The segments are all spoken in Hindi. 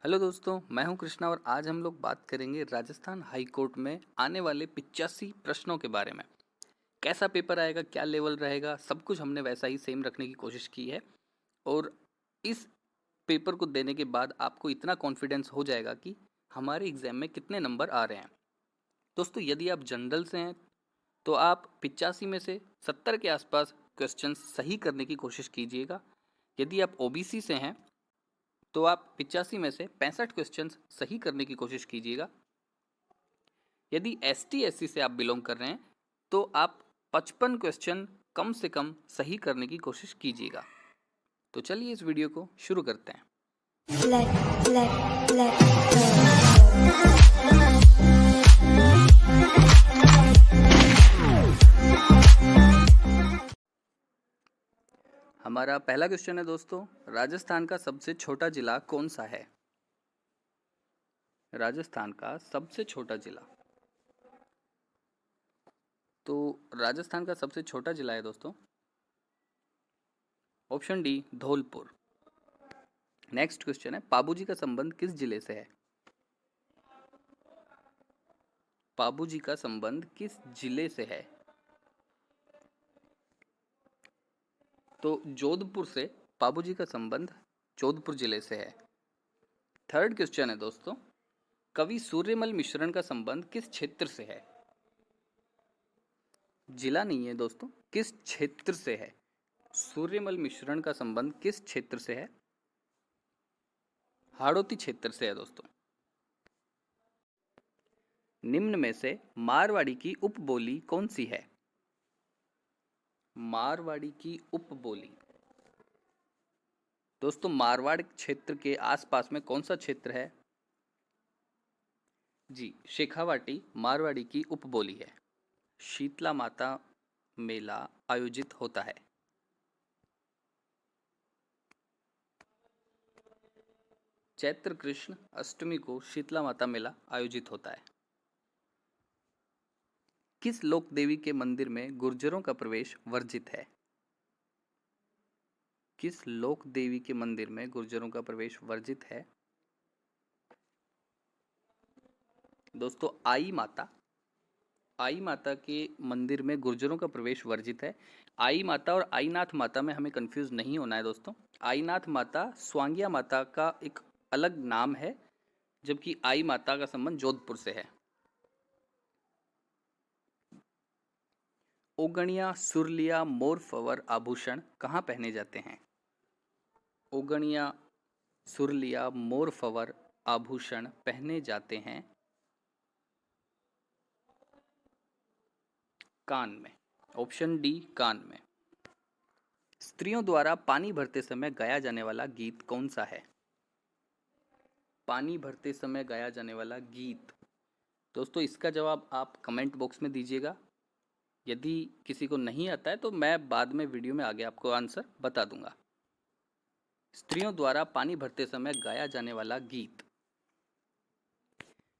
हेलो दोस्तों, मैं हूं कृष्णा और आज हम लोग बात करेंगे राजस्थान हाई कोर्ट में आने वाले 85 प्रश्नों के बारे में। कैसा पेपर आएगा, क्या लेवल रहेगा, सब कुछ हमने वैसा ही सेम रखने की कोशिश की है। और इस पेपर को देने के बाद आपको इतना कॉन्फिडेंस हो जाएगा कि हमारे एग्जाम में कितने नंबर आ रहे हैं। दोस्तों, यदि आप जनरल से हैं तो आप 85 में से 70 के आसपास क्वेश्चन सही करने की कोशिश कीजिएगा। यदि आप ओबीसी से हैं तो आप 85 में से 65 क्वेश्चंस सही करने की कोशिश कीजिएगा। यदि एसटी एससी से आप बिलोंग कर रहे हैं तो आप 55 क्वेश्चन कम से कम सही करने की कोशिश कीजिएगा। तो चलिए इस वीडियो को शुरू करते हैं। हमारा पहला क्वेश्चन है दोस्तों, राजस्थान का सबसे छोटा जिला कौन सा है? राजस्थान का सबसे छोटा जिला, तो राजस्थान का सबसे छोटा जिला है दोस्तों option D, Dholpur. Next question है, पाबूजी का संबंध किस जिले से है? पाबूजी का संबंध किस जिले से है? तो जोधपुर से पाबूजी का संबंध जोधपुर जिले से है। थर्ड क्वेश्चन है दोस्तों, कवि सूर्यमल मिश्रण का संबंध किस क्षेत्र से है? जिला नहीं है दोस्तों, किस क्षेत्र से है? सूर्यमल मिश्रण का संबंध किस क्षेत्र से है? हाड़ौती क्षेत्र से है दोस्तों। निम्न में से मारवाड़ी की उपबोली कौन सी है? मारवाड़ी की उपबोली, दोस्तों मारवाड़ क्षेत्र के आसपास में कौन सा क्षेत्र है? जी, शेखावाटी मारवाड़ी की उपबोली है। शीतला माता मेला आयोजित होता है। चैत्र कृष्ण अष्टमी को शीतला माता मेला आयोजित होता है। किस लोक देवी के मंदिर में गुर्जरों का प्रवेश वर्जित है? किस लोक देवी के मंदिर में गुर्जरों का प्रवेश वर्जित है? दोस्तों आई माता के मंदिर में गुर्जरों का प्रवेश वर्जित है। आई माता और आईनाथ माता में हमें कंफ्यूज नहीं होना है दोस्तों। आईनाथ माता स्वांगिया माता का एक अलग नाम है, जबकि आई माता का संबंध जोधपुर से है। ओगणिया, सुरलिया, मोरफवर आभूषण कहाँ पहने जाते हैं? ओगणिया, सुरलिया, मोरफवर आभूषण पहने जाते हैं कान में। ऑप्शन डी, कान में। स्त्रियों द्वारा पानी भरते समय गाया जाने वाला गीत कौन सा है? पानी भरते समय गाया जाने वाला गीत, दोस्तों इसका जवाब आप कमेंट बॉक्स में दीजिएगा। यदि किसी को नहीं आता है तो मैं बाद में वीडियो में आगे आपको आंसर बता दूंगा। स्त्रियों द्वारा पानी भरते समय गाया जाने वाला गीत।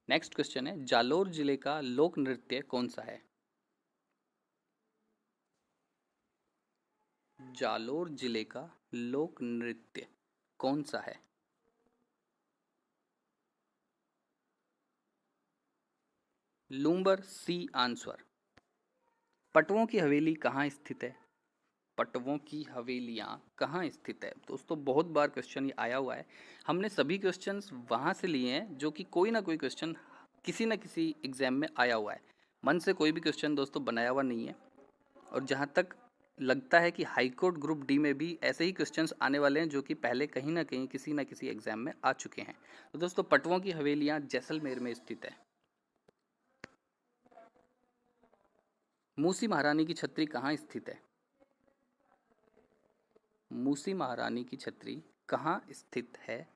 नेक्स्ट क्वेश्चन है, जालोर जिले का लोक नृत्य कौन सा है? जालोर जिले का लोक नृत्य कौन सा है? Lumbar, C answer. पटवों की हवेली कहाँ स्थित है? पटवों की हवेलियाँ कहाँ स्थित है? दोस्तों बहुत बार क्वेश्चन ये आया हुआ है। हमने सभी क्वेश्चंस वहाँ से लिए हैं जो कि कोई ना कोई क्वेश्चन किसी न किसी एग्जाम में आया हुआ है। मन से कोई भी क्वेश्चन दोस्तों बनाया हुआ नहीं है। और जहाँ तक लगता है कि हाई कोर्ट ग्रुप डी में भी ऐसे ही क्वेश्चंस आने वाले हैं जो कि पहले कहीं ना कहीं किसी न किसी एग्जाम में आ चुके हैं। तो दोस्तों पटवों की हवेलियाँ जैसलमेर में स्थित है। मूसी महारानी की छतरी कहाँ स्थित है? मूसी महारानी की छतरी कहाँ स्थित है?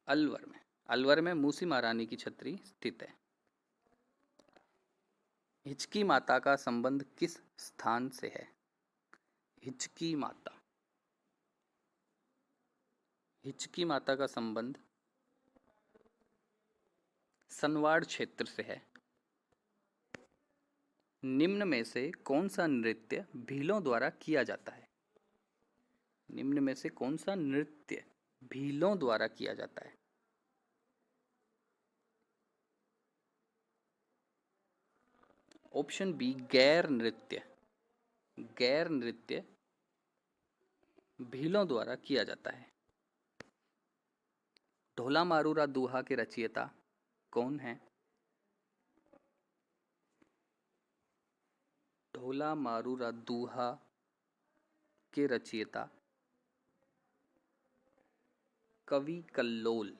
अलवर में। अलवर में मूसी महारानी की छतरी स्थित है। हिचकी माता का संबंध किस स्थान से है? हिचकी माता, हिचकी माता का संबंध सनवाड़ क्षेत्र से है। निम्न में से कौन सा नृत्य भीलों द्वारा किया जाता है? निम्न में से कौन सा नृत्य भीलों द्वारा किया जाता है? ऑप्शन बी गैर नृत्य। गैर नृत्य भीलों द्वारा किया जाता है। ढोला मारूरा दूहा के रचयिता कौन है? ढोला मारूरा दूहा के रचयिता कवि कल्लोल।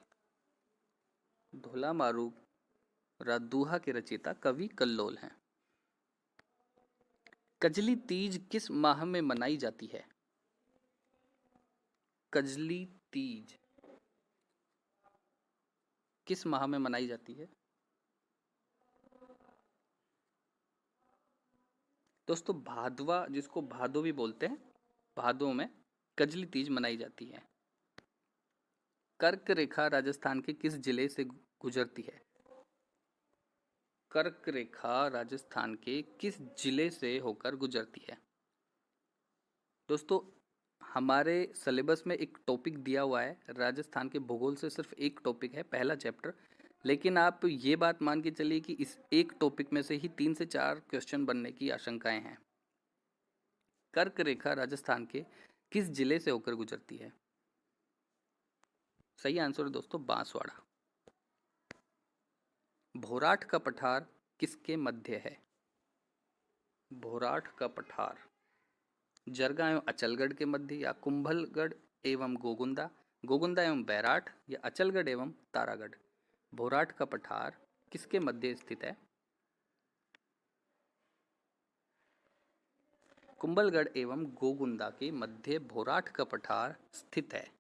ढोला मारूरा दूहा के रचयिता कवि कल्लोल हैं। कजली तीज किस माह में मनाई जाती है? कजली तीज किस माह में मनाई जाती है? दोस्तों भादवा, जिसको भादो भी बोलते हैं, भादो में कजली तीज मनाई जाती है। कर्क रेखा राजस्थान के किस जिले से गुजरती है? कर्क रेखा राजस्थान के किस जिले से होकर गुजरती है? दोस्तों हमारे सिलेबस में एक टॉपिक दिया हुआ है, राजस्थान के भूगोल से सिर्फ एक टॉपिक है, पहला चैप्टर, लेकिन आप ये बात मान के चलिए कि इस एक टॉपिक में से ही 3 से 4 क्वेश्चन बनने की आशंकाएं हैं। कर्क रेखा राजस्थान के किस जिले से होकर गुजरती है? सही आंसर है दोस्तों बांसवाड़ा। भोराठ का पठार किसके मध्य है? भोराठ का पठार जरगा एवं अचलगढ़ के मध्य, या कुंभलगढ़ एवं गोगुंदा, गोगुंदा एवं बैराठ, या अचलगढ़ एवं तारागढ़। भोराठ का पठार किसके मध्य स्थित है? कुंभलगढ़ एवं गोगुंदा के मध्य भोराठ का पठार स्थित है।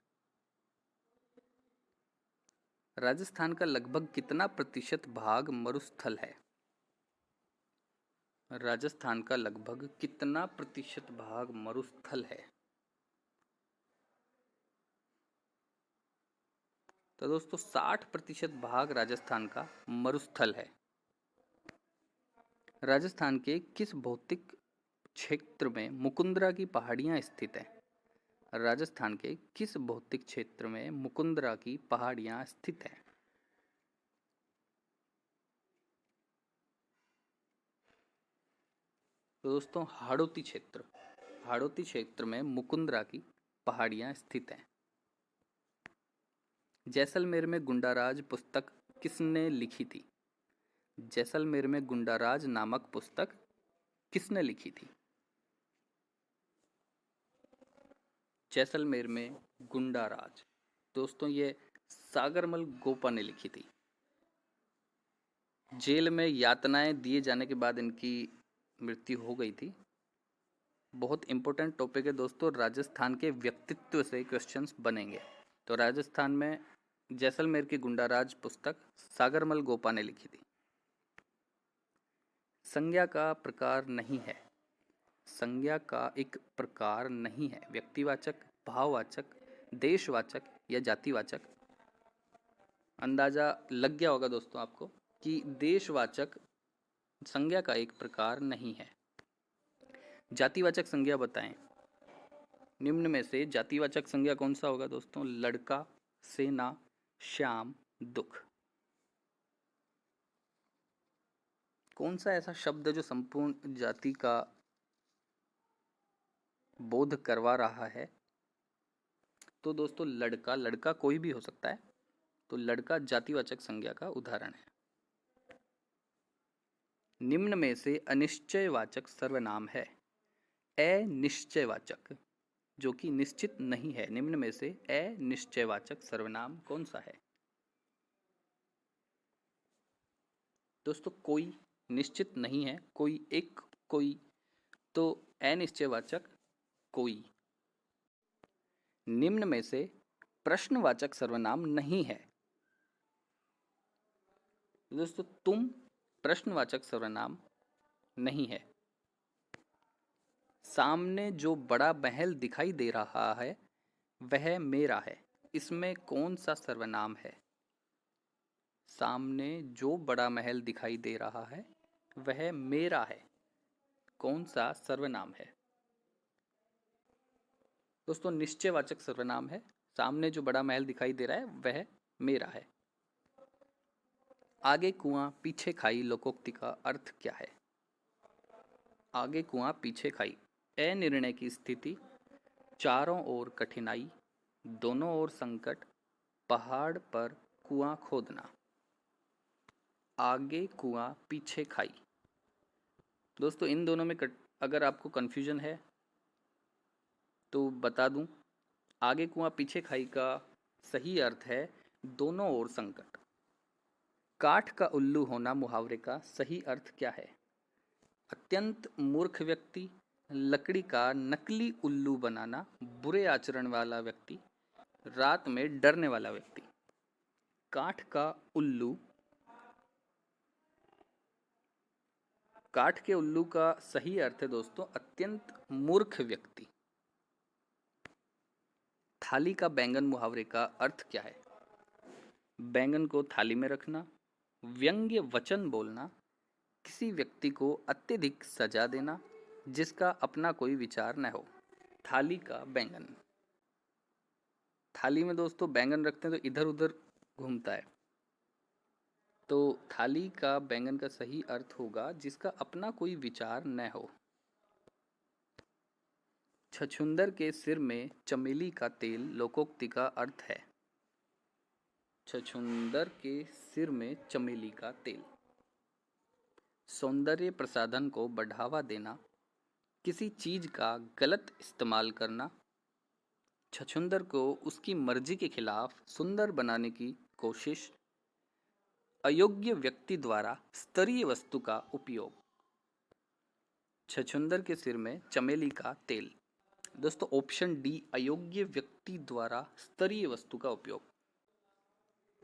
राजस्थान का लगभग कितना प्रतिशत भाग मरुस्थल है? राजस्थान का लगभग कितना प्रतिशत भाग मरुस्थल है? तो दोस्तों 60% भाग राजस्थान का मरुस्थल है। राजस्थान के किस भौतिक क्षेत्र में मुकुंदरा की पहाड़ियां स्थित हैं? राजस्थान के किस भौतिक क्षेत्र में मुकुंदरा की पहाड़ियां स्थित हैं? तो दोस्तों हाड़ौती क्षेत्र, हाड़ौती क्षेत्र में मुकुंदरा की पहाड़ियां स्थित हैं। जैसलमेर में गुंडाराज पुस्तक किसने लिखी थी? जैसलमेर में गुंडाराज नामक पुस्तक किसने लिखी थी? जैसलमेर में गुंडाराज, दोस्तों ये सागरमल गोपा ने लिखी थी। जेल में यातनाएं दिए जाने के बाद इनकी मृत्यु हो गई थी। बहुत इंपॉर्टेंट टॉपिक है दोस्तों, राजस्थान के व्यक्तित्व से क्वेश्चंस बनेंगे। तो राजस्थान में जैसलमेर की गुंडाराज पुस्तक सागरमल गोपा ने लिखी थी। संज्ञा का प्रकार नहीं है। संज्ञा का एक प्रकार नहीं है। व्यक्तिवाचक, भाववाचक, देशवाचक या जातिवाचक। अंदाजा लग गया होगा दोस्तों आपको कि देशवाचक संज्ञा का एक प्रकार नहीं है। जातिवाचक संज्ञा बताएं। निम्न में से जातिवाचक संज्ञा कौन सा होगा दोस्तों? लड़का, सेना, श्याम, दुख। कौन सा ऐसा शब्द है जो संपूर्ण जाति का बोध करवा रहा है? तो दोस्तों लड़का, लड़का कोई भी हो सकता है, तो लड़का जातिवाचक संज्ञा का उदाहरण है। निम्न में से अनिश्चयवाचक सर्वनाम है। अनिश्चयवाचक जो कि निश्चित नहीं है, निम्न में से अनिश्चयवाचक सर्वनाम कौन सा है? दोस्तों कोई निश्चित नहीं है, कोई, एक, कोई, तो अनिश्चयवाचक कोई। निम्न में से प्रश्नवाचक सर्वनाम नहीं है। दोस्तों तुम प्रश्नवाचक सर्वनाम नहीं है। सामने जो बड़ा महल दिखाई दे रहा है वह मेरा है, इसमें कौन सा सर्वनाम है? सामने जो बड़ा महल दिखाई दे रहा है वह मेरा है, कौन सा सर्वनाम है? दोस्तों निश्चयवाचक सर्वनाम है। सामने जो बड़ा महल दिखाई दे रहा है वह मेरा है। आगे कुआं पीछे खाई लोकोक्ति का अर्थ क्या है? आगे कुआं पीछे खाई, अनिर्णय की स्थिति, चारों ओर कठिनाई, दोनों ओर संकट, पहाड़ पर कुआं खोदना। आगे कुआं पीछे खाई। दोस्तों इन दोनों में अगर आपको कन्फ्यूजन है तो बता दूं, आगे कुआं पीछे खाई का सही अर्थ है दोनों ओर संकट। काठ का उल्लू होना मुहावरे का सही अर्थ क्या है? अत्यंत मूर्ख व्यक्ति, लकड़ी का नकली उल्लू बनाना, बुरे आचरण वाला व्यक्ति, रात में डरने वाला व्यक्ति। काठ का उल्लू, काठ के उल्लू का सही अर्थ है दोस्तों अत्यंत मूर्ख व्यक्ति। थाली का बैंगन मुहावरे का अर्थ क्या है? बैंगन को थाली में रखना, व्यंग्य वचन बोलना, किसी व्यक्ति को अत्यधिक सजा देना जिसका अपना कोई विचार न हो। थाली का बैंगन। थाली में दोस्तों बैंगन रखते हैं तो इधर उधर घूमता है, तो थाली का बैंगन का सही अर्थ होगा जिसका अपना कोई विचार न हो। छछूंदर के सिर में चमेली का तेल लोकोक्ति का अर्थ है। छछूंदर के सिर में चमेली का तेल। सौंदर्य प्रसाधन को बढ़ावा देना, किसी चीज का गलत इस्तेमाल करना, छछूंदर को उसकी मर्जी के खिलाफ सुंदर बनाने की कोशिश, अयोग्य व्यक्ति द्वारा स्तरीय वस्तु का उपयोग। छछूंदर के सिर में चमेली का तेल। दोस्तों ऑप्शन डी अयोग्य व्यक्ति द्वारा स्तरीय वस्तु का उपयोग।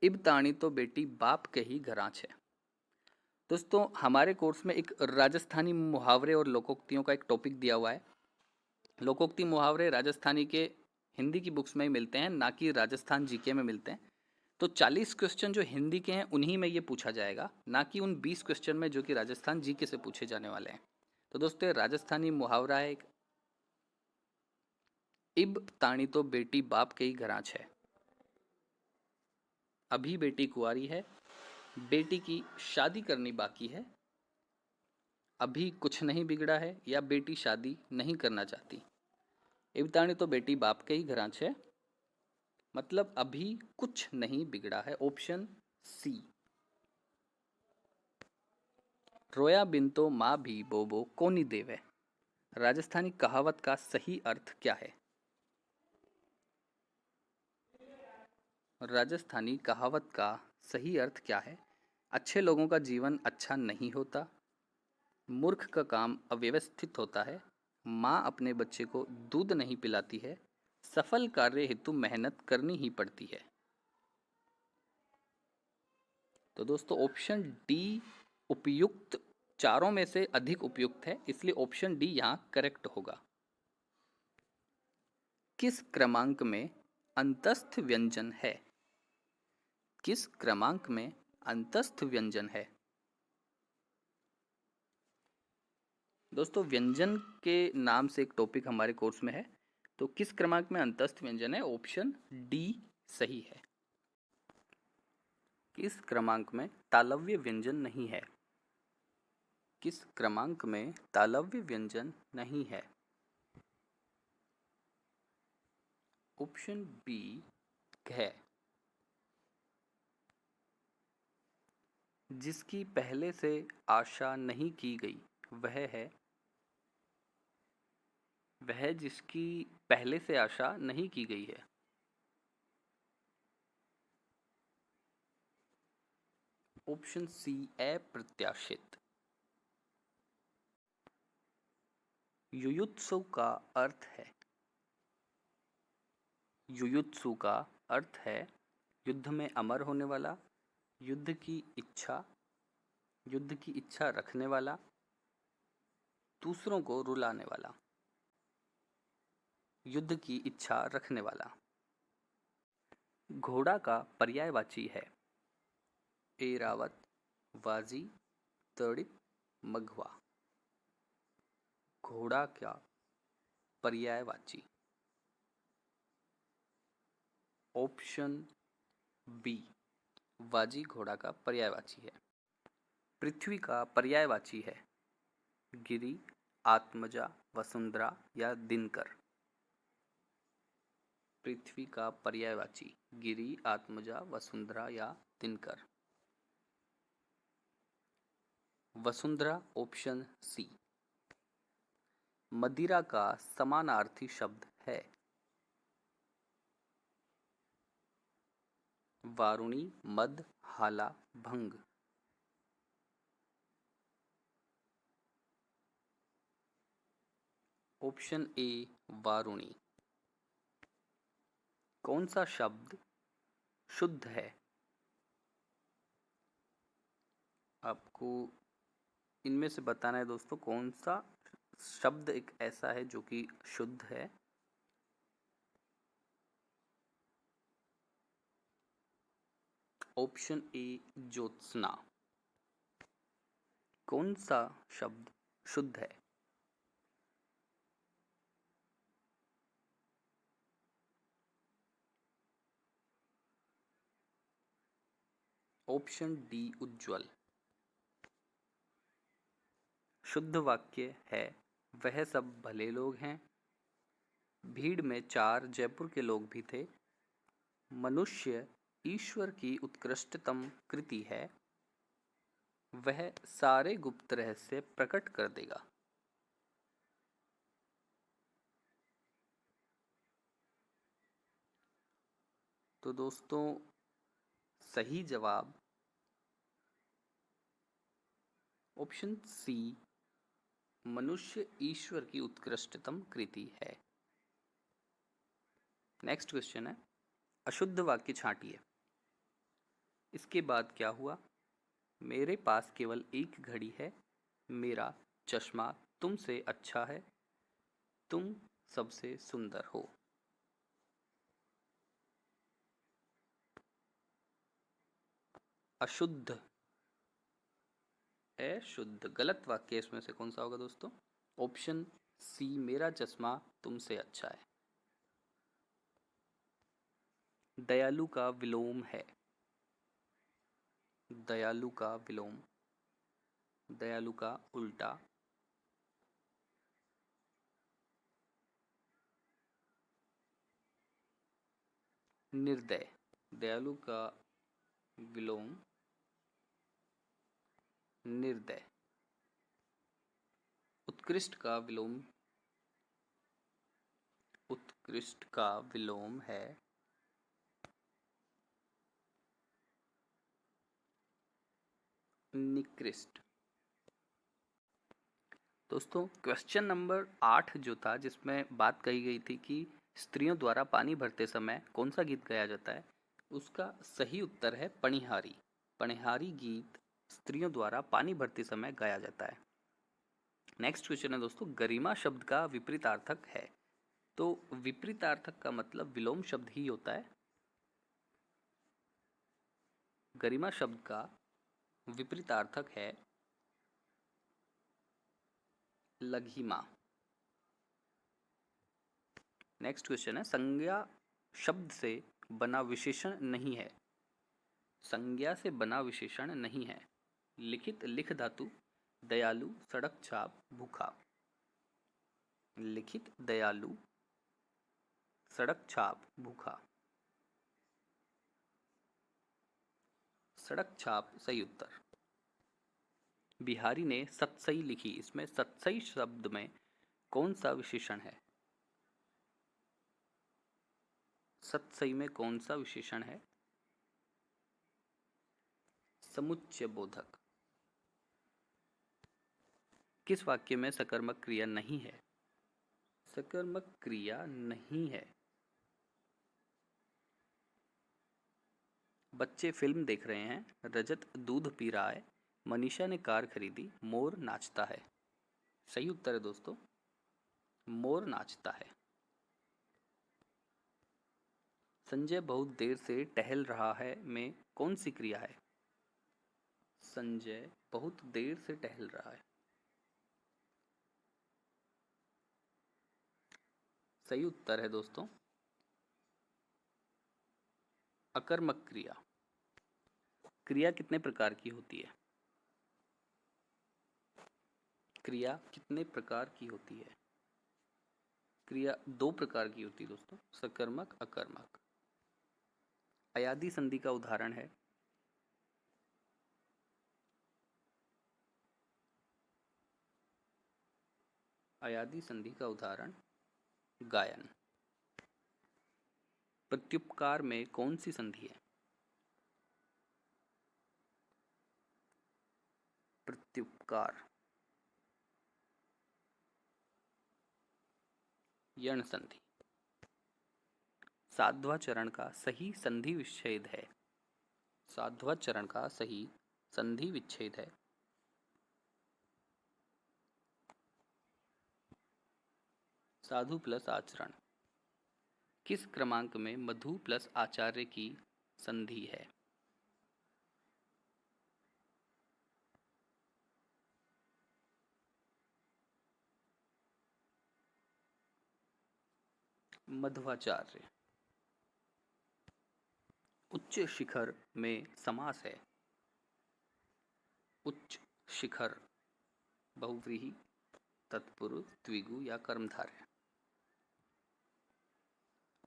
इब ताणी तो बेटी बाप के ही घरांच है। दोस्तों हमारे कोर्स में एक राजस्थानी मुहावरे और लोकोक्तियों का एक टॉपिक दिया हुआ है। लोकोक्ति मुहावरे राजस्थानी के हिंदी की बुक्स में ही मिलते हैं, ना कि राजस्थान जीके में मिलते हैं। तो 40 क्वेश्चन जो हिंदी के हैं उन्हीं में ये पूछा जाएगा, ना कि उन 20 क्वेश्चन में जो कि राजस्थान जीके से पूछे जाने वाले हैं। तो दोस्तों राजस्थानी मुहावरा है एक, इब ताणी तो बेटी बाप के ही घरांच है। अभी बेटी कुंवारी है, बेटी की शादी करनी बाकी है, अभी कुछ नहीं बिगड़ा है, या बेटी शादी नहीं करना चाहती। इब ताणी तो बेटी बाप के ही घरांच है, मतलब अभी कुछ नहीं बिगड़ा है। Option C. रोया बिन तो माँ भी बोबो कोनी देवे। राजस्थानी कहावत का सही अर्थ क्या है? राजस्थानी कहावत का सही अर्थ क्या है? अच्छे लोगों का जीवन अच्छा नहीं होता, मूर्ख का काम अव्यवस्थित होता है, माँ अपने बच्चे को दूध नहीं पिलाती है, सफल कार्य हेतु मेहनत करनी ही पड़ती है। तो दोस्तों ऑप्शन डी उपयुक्त, चारों में से अधिक उपयुक्त है, इसलिए ऑप्शन डी यहाँ करेक्ट होगा। किस क्रमांक में अंतस्थ व्यंजन है? किस क्रमांक में अंतस्थ व्यंजन है? दोस्तों व्यंजन के नाम से एक टॉपिक हमारे कोर्स में है, तो किस क्रमांक में अंतस्थ व्यंजन है? ऑप्शन डी सही है। किस क्रमांक में तालव्य व्यंजन नहीं है? किस क्रमांक में तालव्य व्यंजन नहीं है? ऑप्शन बी है। जिसकी पहले से आशा नहीं की गई वह है, वह जिसकी पहले से आशा नहीं की गई है। ऑप्शन सी अप्रत्याशित। युयुत्सु का अर्थ है, युयुत्सु का अर्थ है युद्ध में अमर होने वाला, युद्ध की इच्छा रखने वाला, दूसरों को रुलाने वाला। युद्ध की इच्छा रखने वाला। घोड़ा का पर्यायवाची है एरावत, वाजी, तड़ित, मघवा। घोड़ा का पर्यायवाची। ऑप्शन बी, वाजी घोड़ा का पर्यायवाची है। पृथ्वी का पर्यायवाची है गिरि, आत्मजा, वसुंधरा या दिनकर। पृथ्वी का पर्यायवाची गिरि, आत्मजा, वसुंधरा या दिनकर। Vasundhara option C. मदिरा का समानार्थी शब्द है वारुणी, मद, हाला, भंग। ऑप्शन ए, वारुणी। कौन सा शब्द शुद्ध है? आपको इनमें से बताना है दोस्तों, कौन सा शब्द एक ऐसा है जो कि शुद्ध है। Option A, Jyotsna. कौन सा शब्द शुद्ध है? ऑप्शन डी, उज्ज्वल। शुद्ध वाक्य है वह सब भले लोग हैं, भीड़ में 4 जयपुर के लोग भी थे, मनुष्य ईश्वर की उत्कृष्टतम कृति है, वह सारे गुप्त रहस्य प्रकट कर देगा। तो दोस्तों सही जवाब ऑप्शन सी, मनुष्य ईश्वर की उत्कृष्टतम कृति है। नेक्स्ट क्वेश्चन है, अशुद्ध वाक्य छांटिए। इसके बाद क्या हुआ? मेरे पास केवल एक घड़ी है, मेरा चश्मा तुमसे अच्छा है, तुम सबसे सुंदर हो। अशुद्ध, अशुद्ध गलत वाक्य इसमें से कौन सा होगा दोस्तों? ऑप्शन सी, मेरा चश्मा तुमसे अच्छा है। दयालु का विलोम है, दयालु का विलोम, दयालु का उल्टा। निर्दय, दयालु का विलोम निर्दय। उत्कृष्ट का विलोम, उत्कृष्ट का विलोम है निकृष्ट। दोस्तों क्वेश्चन नंबर 8 जो था, जिसमें बात कही गई थी कि स्त्रियों द्वारा पानी भरते समय कौन सा गीत गाया जाता है, उसका सही उत्तर है पणिहारी। पणिहारी गीत स्त्रियों द्वारा पानी भरते समय गाया जाता है। नेक्स्ट क्वेश्चन है दोस्तों, गरिमा शब्द का विपरीतार्थक है। तो विपरीतार्थक का मतलब विलोम शब्द ही होता है। गरिमा शब्द का विपरीतार्थक है लघिमा। नेक्स्ट क्वेश्चन है, संज्ञा शब्द से बना विशेषण नहीं है। संज्ञा से बना विशेषण नहीं है। लिखित, लिख धातु, दयालु, सड़क छाप, भूखा। लिखित, दयालु, सड़क छाप, भूखा। सड़क छाप सही उत्तर। बिहारी ने सतसई लिखी, इसमें सतसई शब्द में कौन सा विशेषण है? सतसई में कौन सा विशेषण है? समुच्चय बोधक। किस वाक्य में सकर्मक क्रिया नहीं है? सकर्मक क्रिया नहीं है। बच्चे फिल्म देख रहे हैं, रजत दूध पी रहा है, मनीषा ने कार खरीदी, मोर नाचता है। सही उत्तर है दोस्तों, मोर नाचता है। संजय बहुत देर से टहल रहा है में कौन सी क्रिया है? संजय बहुत देर से टहल रहा है। सही उत्तर है दोस्तों अकर्मक क्रिया। क्रिया कितने प्रकार की होती है? क्रिया कितने प्रकार की होती है? क्रिया दो प्रकार की होती है दोस्तों, सकर्मक अकर्मक। अयादी संधि का उदाहरण है अयादी संधि का उदाहरण गायन। प्रत्युपकार में कौन सी संधि है? प्रत्युपकार यण संधि। साध्वा चरण का सही संधि विच्छेद है। साध्वा चरण का सही संधि विच्छेद है साधु प्लस आचरण। किस क्रमांक में मधु प्लस आचार्य की संधि है? मध्वाचार्य। उच्च शिखर में समास है। उच्च शिखर बहुव्रीहि, तत्पुरुष, द्विगु या कर्मधारय?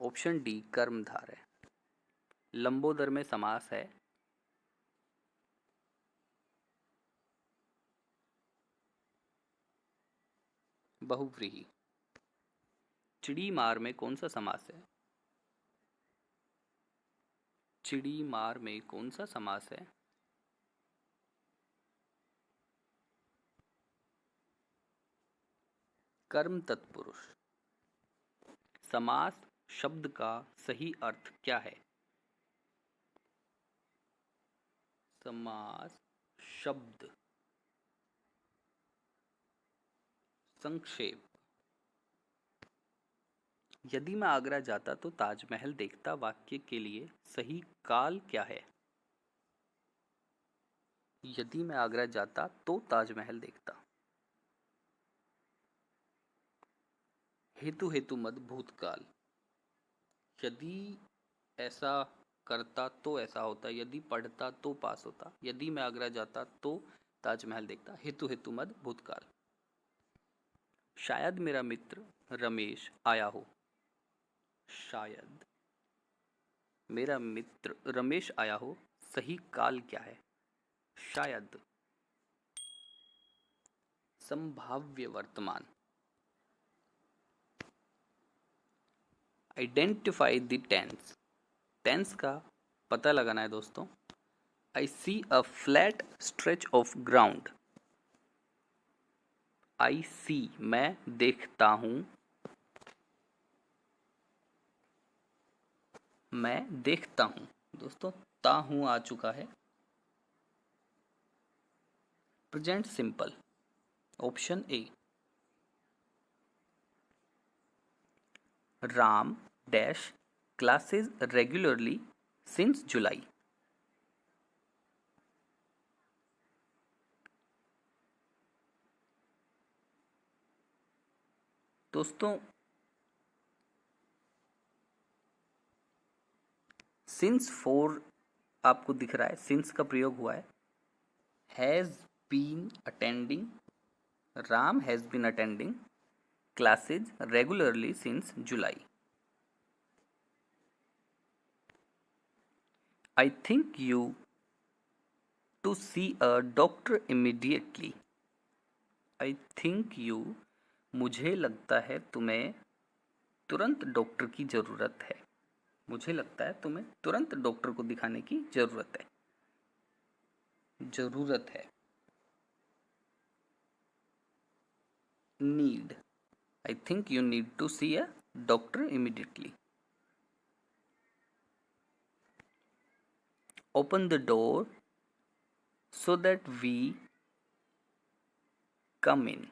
ऑप्शन डी कर्मधारय। लंबोदर में समास है। बहुव्रीहि। चिड़ी मार में कौन सा समास है? चिड़ी मार में कौन सा समास है? कर्म तत्पुरुष। समास शब्द का सही अर्थ क्या है? समास शब्द संक्षेप। यदि मैं आगरा जाता तो ताजमहल देखता वाक्य के लिए सही काल क्या है? यदि मैं आगरा जाता तो ताजमहल देखता। हेतु हेतु मद भूतकाल। यदि ऐसा करता तो ऐसा होता, यदि पढ़ता तो पास होता, यदि मैं आगरा जाता तो ताजमहल देखता। हेतु हेतु मद भूतकाल। शायद मेरा मित्र रमेश आया हो। शायद मेरा मित्र रमेश आया हो, सही काल क्या है? शायद। संभाव्य वर्तमान। Identify the tense. टेंस का पता लगाना है दोस्तों। I see a flat stretch of ground. I see मैं देखता हूं। मैं देखता हूं दोस्तों, ता हूं आ चुका है। Present simple. Option A. Ram dash classes regularly since जुलाई। दोस्तों सिंस 4 आपको दिख रहा है, सिंस का प्रयोग हुआ है। Has been attending, Ram has been attending classes regularly since July. I think you to see a doctor immediately. I think you मुझे लगता है तुम्हें तुरंत डॉक्टर की जरूरत है। मुझे लगता है तुम्हें तुरंत डॉक्टर को दिखाने की जरूरत है। जरूरत है। Need. I think you need to see a doctor immediately. Open the door so that we come in।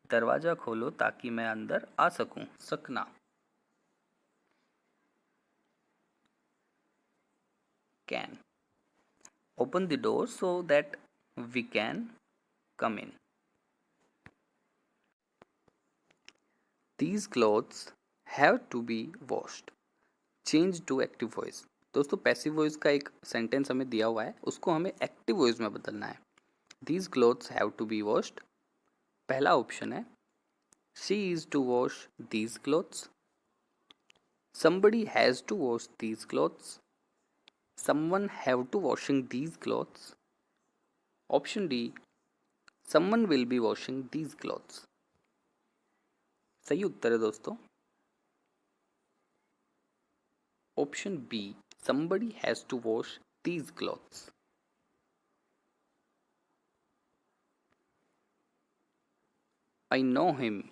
दरवाजा खोलो ताकि मैं अंदर आ सकूं। सकना। can। open the door so that we can come in। these clothes have to be washed। Change to active voice. दोस्तों पैसिव वॉइस का एक सेंटेंस हमें दिया हुआ है, उसको हमें एक्टिव वॉइस में बदलना है। These clothes have to be washed. पहला ऑप्शन है she is to wash these clothes, somebody has to wash these clothes, someone have to washing these clothes. Option D, someone will be washing these clothes. सही उत्तर है दोस्तों option B, somebody has to wash these clothes. I know him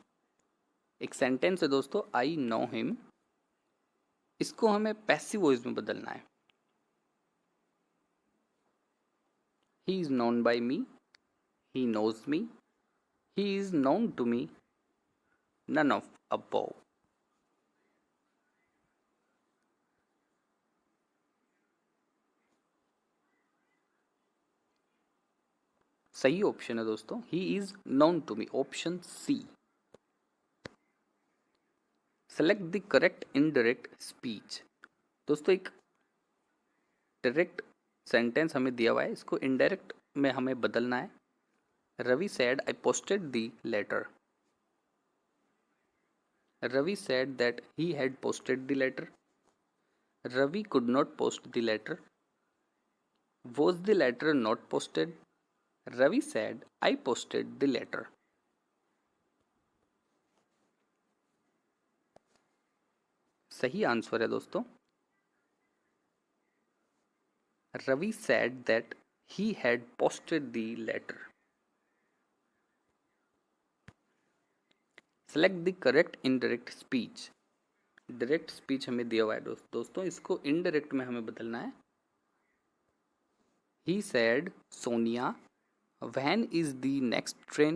एक सेंटेंस है दोस्तों, I know him, इसको हमें पैसिव वॉइस में बदलना है। He is known by me, he knows me, he is known to me, none of above. सही ऑप्शन है दोस्तों he is known to me, option C. Select the correct indirect speech. दोस्तों एक डायरेक्ट सेंटेंस हमें दिया हुआ है, इसको इनडायरेक्ट में हमें बदलना है। Ravi said I posted the letter. Ravi said that he had posted the letter. Ravi could not post the letter. Was the letter not posted? Ravi said I posted the letter. सही आंसर है दोस्तों Ravi said that he had posted the letter. Select the correct indirect speech. Direct speech हमें दिया हुआ है दोस्तों, इसको इनडायरेक्ट में हमें बदलना है। He said Sonia when is the next train?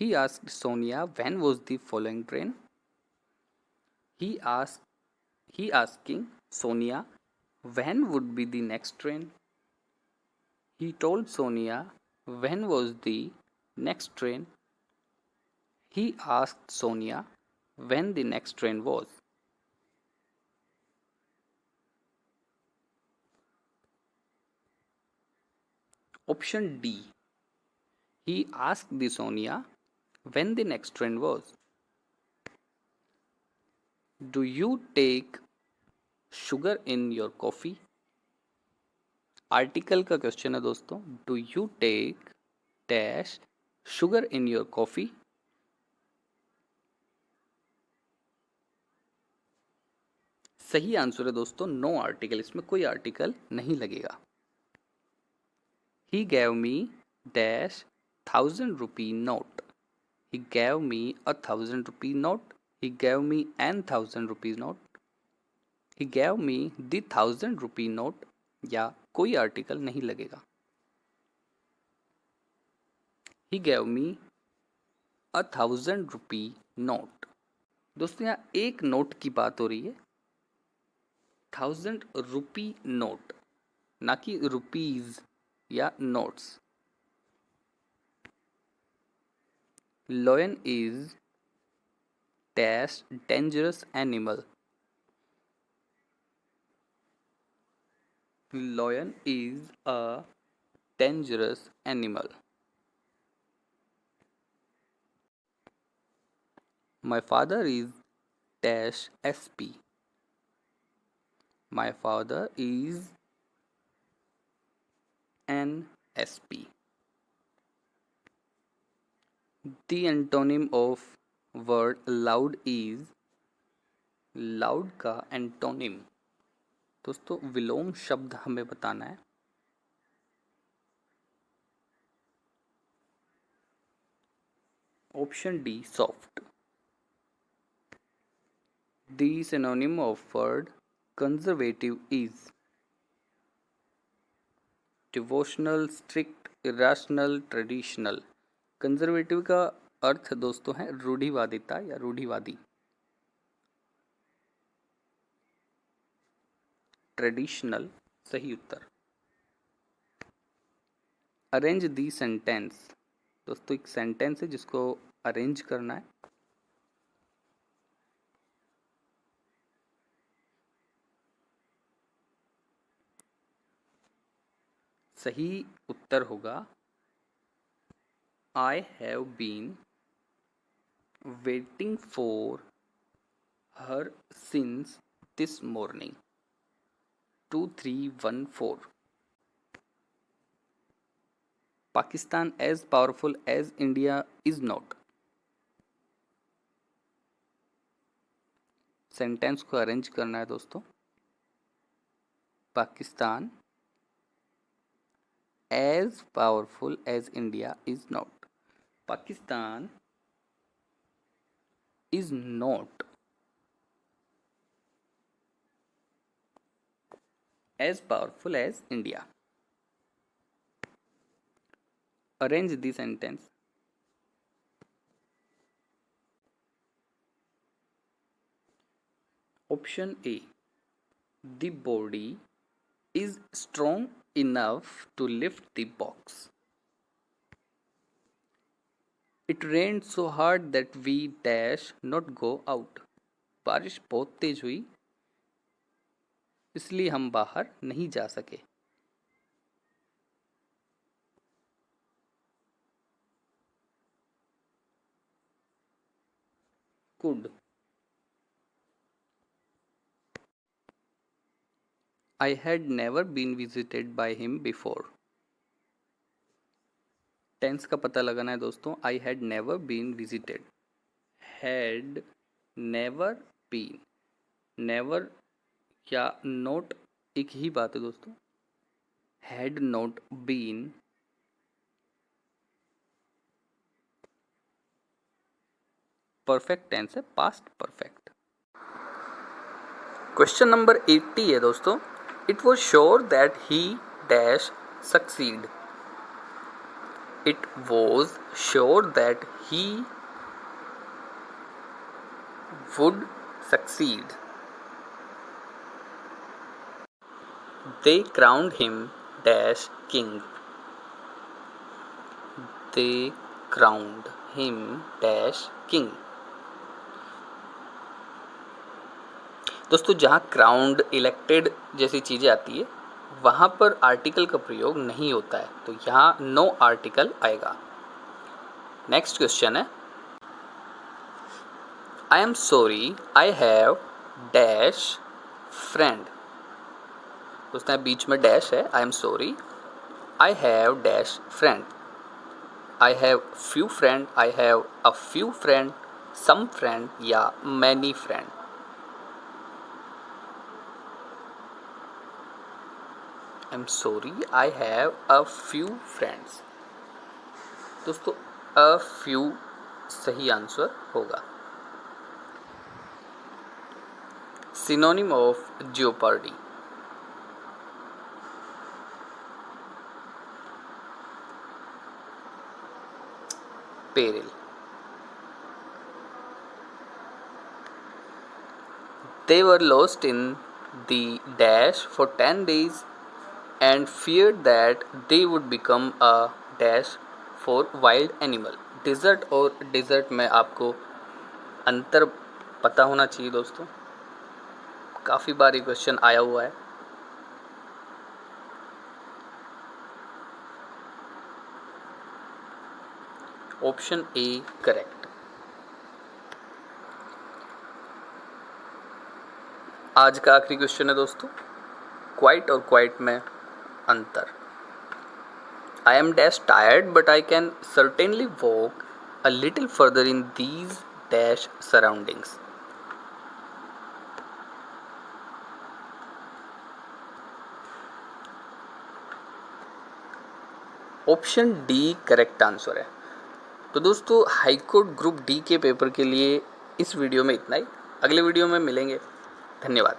He asked Sonia when was the following train? He asking Sonia when would be the next train? He told Sonia when was the next train? He asked Sonia when the next train was. Option D. He asked the Sonia when the next train was. Do you take sugar in your coffee? Article का क्वेश्चन है दोस्तों। Do you take dash sugar in your coffee? सही आंसर है दोस्तों नो आर्टिकल, इसमें कोई आर्टिकल नहीं लगेगा। He gave me dash 1,000 rupee note. He gave me a 1,000 rupee note. He gave me an 1,000 rupees note. He gave me the 1,000 rupee note. या कोई आर्टिकल नहीं लगेगा। He gave me a 1,000 rupee note. दोस्तों यहाँ एक नोट की बात हो रही है, 1,000 rupee नोट, ना कि रुपीज या notes. Lion is dash dangerous animal. Lion is a dangerous animal. My father is dash SP. My father is an SP. The antonym of word loud is, loud का एंटोनिम दोस्तों विलोम शब्द हमें बताना है। Option D soft. The synonym of word conservative is devotional, strict, irrational, traditional. Conservative का अर्थ दोस्तों है रूढ़िवादिता या रूढ़िवादी। ट्रेडिशनल सही उत्तर। Arrange the sentence. दोस्तों एक सेंटेंस है जिसको अरेंज करना है। सही उत्तर होगा I have been waiting for her since this morning. 2314। Pakistan as powerful as India is not. Sentence को अरेंज करना है दोस्तों। Pakistan as powerful as India is not. Pakistan is not as powerful as India. Arrange the sentence. Option A. The body is strong enough to lift the box. It rained so hard that we dash not go out. बारिश बहुत तेज हुई इसलिए हम बाहर नहीं जा सके। Could. I had never been visited by him before. Tense का पता लगाना है दोस्तों। I had never been visited. Had never been. Never या not एक ही बात है दोस्तों। Had not been perfect tense है, पास्ट परफेक्ट। क्वेश्चन नंबर 80 है दोस्तों। It was sure that he dash succeed. It was sure that he would succeed. They crowned him dash king. They crowned him dash king. दोस्तों जहाँ क्राउंड, इलेक्टेड जैसी चीज़ें आती है वहाँ पर आर्टिकल का प्रयोग नहीं होता है, तो यहाँ नो आर्टिकल आएगा। नेक्स्ट क्वेश्चन है I am sorry I have dash friend. दोस्तों बीच में डैश है। I am sorry I have dash friend. I have few friend, I have a few friend, some friend या many friend. I am sorry I have a few friends. दोस्तों अ फ्यू सही आंसर होगा। Synonym of jeopardy. Peril. They were lost in the dash for 10 days and feared that they would become a dash for wild animal. Desert और desert में आपको अंतर पता होना चाहिए दोस्तों। काफ़ी बार ये क्वेश्चन आया हुआ है। Option A correct. आज का आखिरी क्वेश्चन है दोस्तों, क्वाइट और क्वाइट में अंतर। I am dash tired but I can certainly walk a little further in these dash surroundings. Option D correct answer है। तो दोस्तों हाई कोर्ट ग्रुप डी के पेपर के लिए इस वीडियो में इतना ही। अगले वीडियो में मिलेंगे। धन्यवाद।